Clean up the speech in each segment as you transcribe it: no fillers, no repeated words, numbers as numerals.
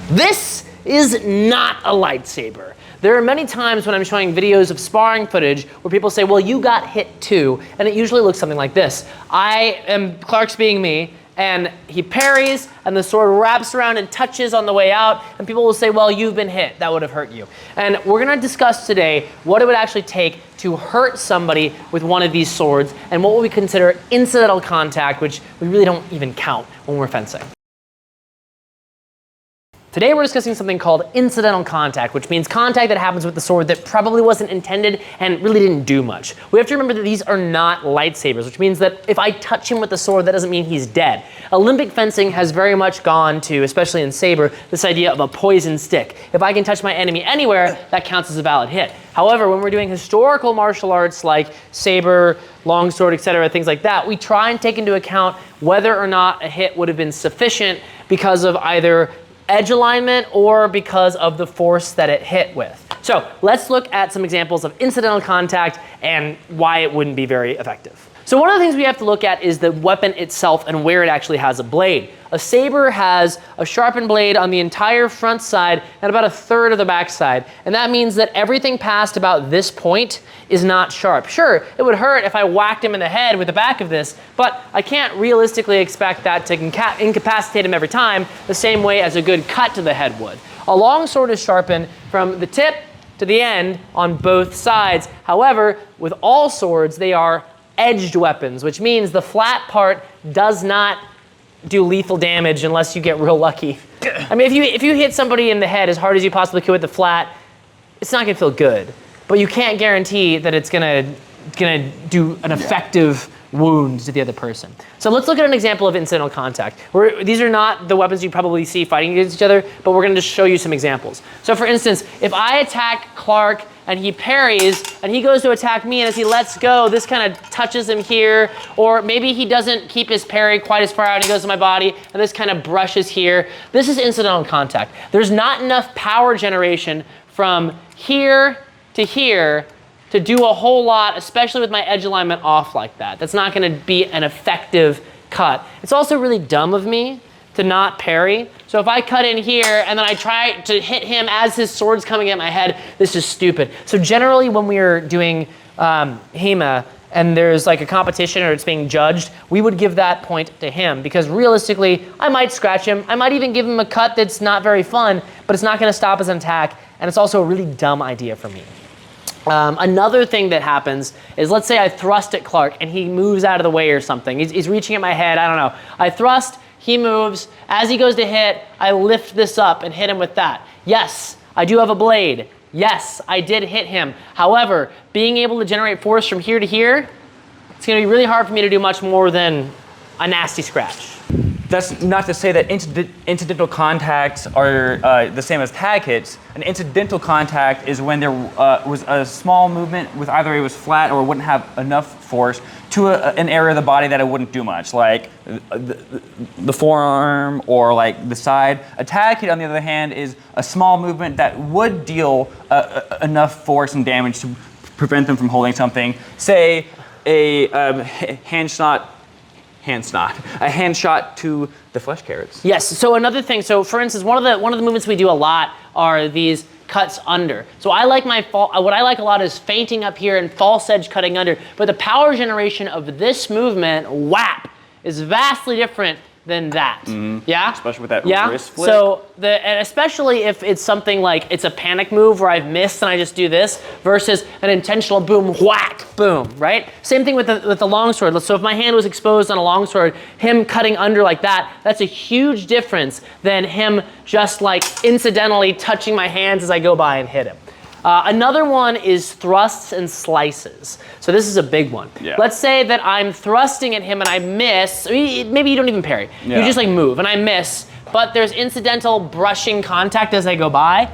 This is not a lightsaber. There are many times when I'm showing videos of sparring footage where people say, well, you got hit too, and it usually looks something like this. Clark's being me, and he parries, and the sword wraps around and touches on the way out, and people will say, well, you've been hit, that would have hurt you. And we're gonna discuss today what it would actually take to hurt somebody with one of these swords, and what we consider incidental contact, which we really don't even count when we're fencing. Today we're discussing something called incidental contact, which means contact that happens with the sword that probably wasn't intended and really didn't do much. We have to remember that these are not lightsabers, which means that if I touch him with the sword, that doesn't mean he's dead. Olympic fencing has very much gone to, especially in saber, this idea of a poison stick. If I can touch my enemy anywhere, that counts as a valid hit. However, when we're doing historical martial arts like saber, longsword, etc., things like that, we try and take into account whether or not a hit would have been sufficient because of either edge alignment or because of the force that it hit with. So let's look at some examples of incidental contact and why it wouldn't be very effective. So one of the things we have to look at is the weapon itself and where it actually has a blade. A saber has a sharpened blade on the entire front side and about a third of the back side. And that means that everything past about this point is not sharp. Sure, it would hurt if I whacked him in the head with the back of this, but I can't realistically expect that to incapacitate him every time the same way as a good cut to the head would. A long sword is sharpened from the tip to the end on both sides. However, with all swords, they are edged weapons, which means the flat part does not do lethal damage unless you get real lucky. I mean, if you hit somebody in the head as hard as you possibly could with the flat, it's not gonna feel good. But you can't guarantee that it's gonna do an effective wound to the other person. So let's look at an example of incidental contact. These are not the weapons you probably see fighting against each other, but we're gonna just show you some examples. So for instance, if I attack Clark and he parries and he goes to attack me, and as he lets go, this kind of touches him here, or maybe he doesn't keep his parry quite as far out and he goes to my body and this kind of brushes here. This is incidental contact. There's not enough power generation from here to here to do a whole lot, especially with my edge alignment off like that. That's not gonna be an effective cut. It's also really dumb of me to not parry. So if I cut in here and then I try to hit him as his sword's coming at my head, this is stupid. So generally when we are doing HEMA and there's like a competition or it's being judged, we would give that point to him because realistically, I might scratch him. I might even give him a cut that's not very fun, but it's not gonna stop his attack, and it's also a really dumb idea for me. Another thing that happens is, let's say I thrust at Clark and he moves out of the way or something. He's reaching at my head, I don't know. I thrust, he moves. As he goes to hit, I lift this up and hit him with that. Yes, I do have a blade. Yes, I did hit him. However, being able to generate force from here to here, it's gonna be really hard for me to do much more than a nasty scratch. That's not to say that incidental contacts are the same as tag hits. An incidental contact is when there was a small movement with either it was flat or wouldn't have enough force to an area of the body that it wouldn't do much, like the forearm or like the side. A tag hit, on the other hand, is a small movement that would deal enough force and damage to prevent them from holding something. Say a hand shot to the flesh carrots. Yes, so another thing, so for instance, one of the movements we do a lot are these cuts under. So I like what I like a lot is feinting up here and false edge cutting under, but the power generation of this movement, whap, is vastly different than that. Mm-hmm. Yeah? Especially with that wrist flick. So, and especially if it's something like it's a panic move where I've missed and I just do this versus an intentional boom, whack, boom, right? Same thing with the longsword. So if my hand was exposed on a longsword, him cutting under like that, that's a huge difference than him just like incidentally touching my hands as I go by and hit him. Another one is thrusts and slices. So this is a big one. Yeah. Let's say that I'm thrusting at him and I miss. Maybe you don't even parry. Yeah. You just like move and I miss, but there's incidental brushing contact as I go by.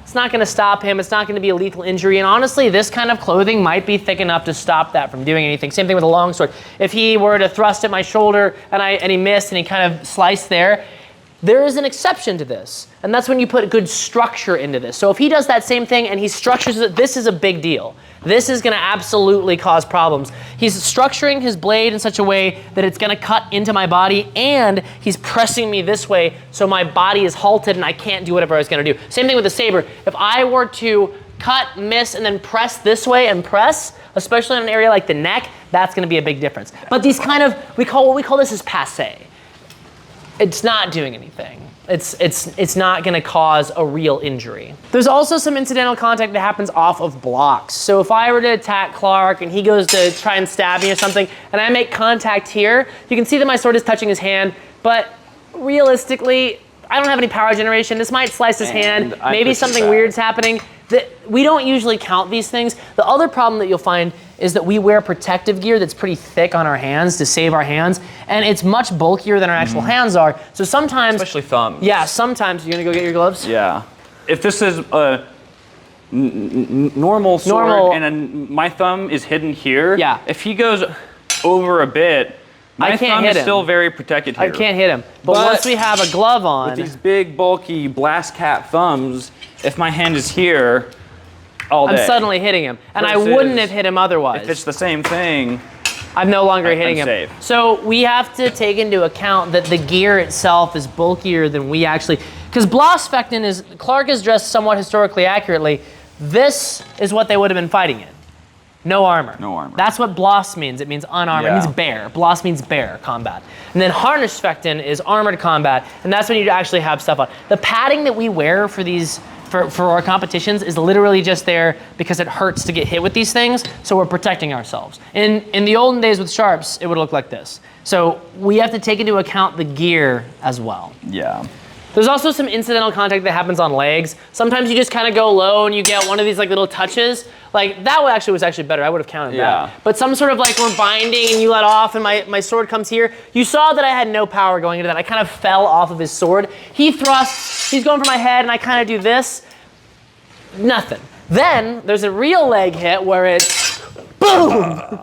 It's not gonna stop him. It's not gonna be a lethal injury. And honestly, this kind of clothing might be thick enough to stop that from doing anything. Same thing with a longsword. If he were to thrust at my shoulder and he missed and he kind of sliced there, there is an exception to this, and that's when you put good structure into this. So if he does that same thing and he structures it, this is a big deal. This is gonna absolutely cause problems. He's structuring his blade in such a way that it's gonna cut into my body, and he's pressing me this way so my body is halted and I can't do whatever I was gonna do. Same thing with the saber. If I were to cut, miss, and then press this way and press, especially in an area like the neck, that's gonna be a big difference. But these kind of, what we call this is passé. It's not doing anything. It's not gonna cause a real injury. There's also some incidental contact that happens off of blocks. So if I were to attack Clark and he goes to try and stab me or something, and I make contact here, you can see that my sword is touching his hand, but realistically, I don't have any power generation. This might slice his hand. Maybe something weird's happening. We don't usually count these things. The other problem that you'll find is that we wear protective gear that's pretty thick on our hands to save our hands, and it's much bulkier than our actual hands are. So sometimes, especially thumbs. Yeah, sometimes you're gonna go get your gloves. Yeah. If this is a normal sword and my thumb is hidden here, yeah. If he goes over a bit, my thumb is still very protected here. I can't hit him. But once we have a glove on, with these big, bulky blast cap thumbs, if my hand is here all day, I'm suddenly hitting him. And I wouldn't have hit him otherwise. If it's the same thing, I'm no longer hitting him. Safe. So we have to take into account that the gear itself is bulkier than we actually, because Blossfectin is, Clark is dressed somewhat historically accurately. This is what they would have been fighting in. No armor. No armor. That's what Bloss means. It means unarmored. Yeah. It means bear. Bloss means bear combat. And then Harnish-Fectin is armored combat, and that's when you actually have stuff on. The padding that we wear for these, for our competitions is literally just there because it hurts to get hit with these things, so we're protecting ourselves. In the olden days with sharps, it would look like this. So we have to take into account the gear as well. Yeah. There's also some incidental contact that happens on legs. Sometimes you just kind of go low and you get one of these like little touches. Like that was actually better. I would have counted that. But some sort of like we're binding and you let off and my sword comes here. You saw that I had no power going into that. I kind of fell off of his sword. He thrusts, he's going for my head and I kind of do this. Nothing. Then there's a real leg hit where it's boom.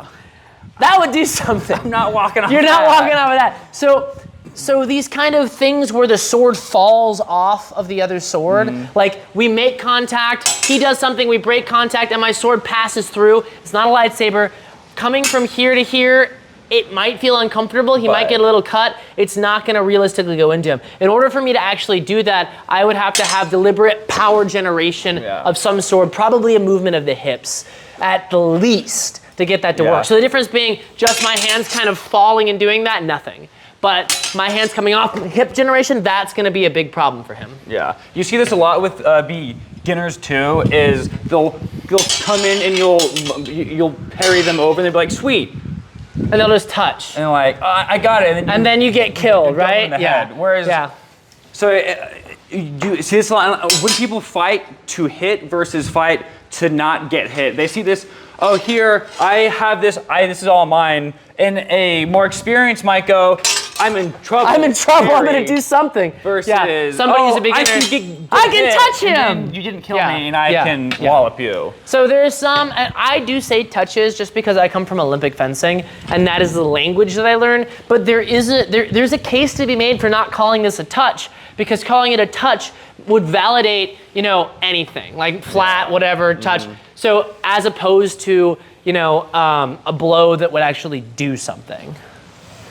That would do something. I'm not walking off You're not walking off of that. So these kind of things where the sword falls off of the other sword, like we make contact, he does something, we break contact, and my sword passes through. It's not a lightsaber. Coming from here to here, it might feel uncomfortable. He might get a little cut. It's not gonna realistically go into him. In order for me to actually do that, I would have to have deliberate power generation of some sort, probably a movement of the hips at the least to get that to work. So the difference being just my hands kind of falling and doing that, nothing. But my hands coming off hip generation, that's gonna be a big problem for him. Yeah, you see this a lot with beginners too, is they'll come in and you'll parry them over and they'll be like, sweet. And they'll just touch. And they're like, I got it. And then you get killed, right? Head. Whereas, so you see this a lot, when people fight to hit versus fight to not get hit, they see this, oh here, I have this, this is all mine. And a more experienced might go, I'm in trouble. I'm gonna do something. Versus, somebody who's a beginner. I can touch him. You didn't kill me, and I can wallop you. So there's some, and I do say touches just because I come from Olympic fencing, and that is the language that I learned. But there's a case to be made for not calling this a touch, because calling it a touch would validate, anything like flat, whatever, touch. So as opposed to, a blow that would actually do something.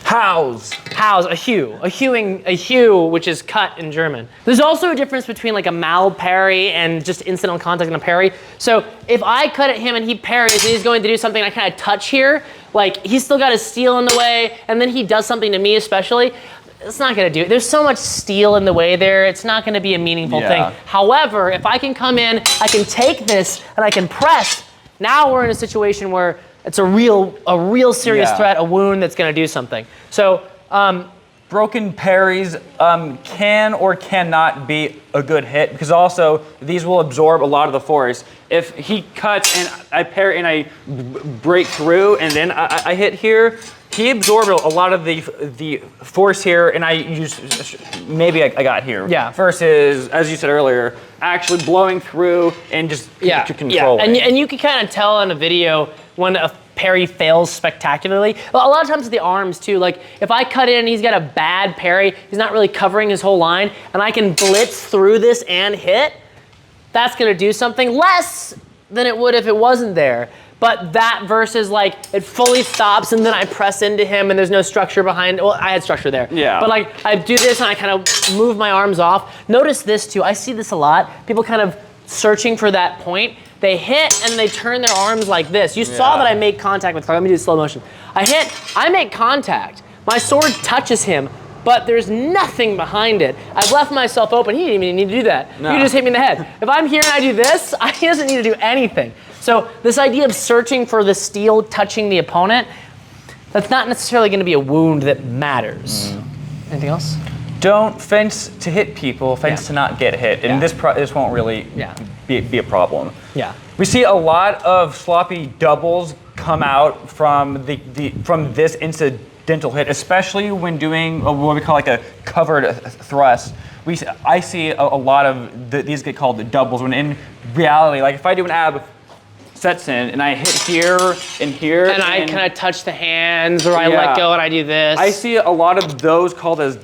Hows, a hew, which is cut in German. There's also a difference between like a mal parry and just incidental contact and a parry. So if I cut at him and he parries and he's going to do something, I kind of touch here, like he's still got his steel in the way, and then he does something to me especially, it's not gonna do it. There's so much steel in the way there, it's not gonna be a meaningful thing. However, if I can come in, I can take this and I can press, now we're in a situation where it's a real serious threat, a wound that's gonna do something. So, broken parries can or cannot be a good hit, because also these will absorb a lot of the force. If he cuts and I parry and I break through and then I hit here, he absorbed a lot of the force here, and I used, maybe I got here. Yeah. Versus, as you said earlier, actually blowing through and just to control it. And you can kind of tell in a video when a parry fails spectacularly. A lot of times with the arms too, like if I cut in and he's got a bad parry, he's not really covering his whole line, and I can blitz through this and hit, that's gonna do something less than it would if it wasn't there. But that versus like, it fully stops and then I press into him and there's no structure behind, well, I had structure there. Yeah. But like, I do this and I kind of move my arms off. Notice this too, I see this a lot. People kind of searching for that point. They hit and they turn their arms like this. You saw that I make contact with Clark. Let me do slow motion. I hit, I make contact. My sword touches him, but there's nothing behind it. I've left myself open. He didn't even need to do that. No. You just hit me in the head. If I'm here and I do this, he doesn't need to do anything. So this idea of searching for the steel touching the opponent, that's not necessarily going to be a wound that matters. Anything else? Don't fence to hit people, fence to not get hit. And this won't really be a problem. Yeah. We see a lot of sloppy doubles come out from from this incidental hit, especially when doing what we call like a covered thrust. I see a lot of these get called doubles, when in reality, like if I do an ab sets in and I hit here and here, and I kind of touch the hands, or I let go and I do this. I see a lot of those called as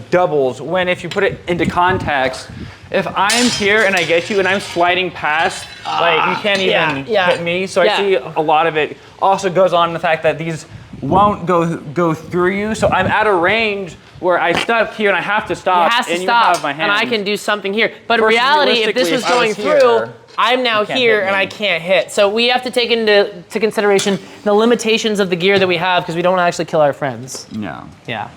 doubles, when if you put it into context, if I'm here and I get you and I'm sliding past, like you can't even hit me. So I see a lot of it also goes on in the fact that these won't go through you. So I'm at a range where I stop here and I have to stop. It has to and stop, you have my hand. and I can do something here. But in Versus reality, if this was going through, I'm now here and I can't hit. So we have to take into consideration the limitations of the gear that we have, because we don't want to actually kill our friends. Yeah. Yeah.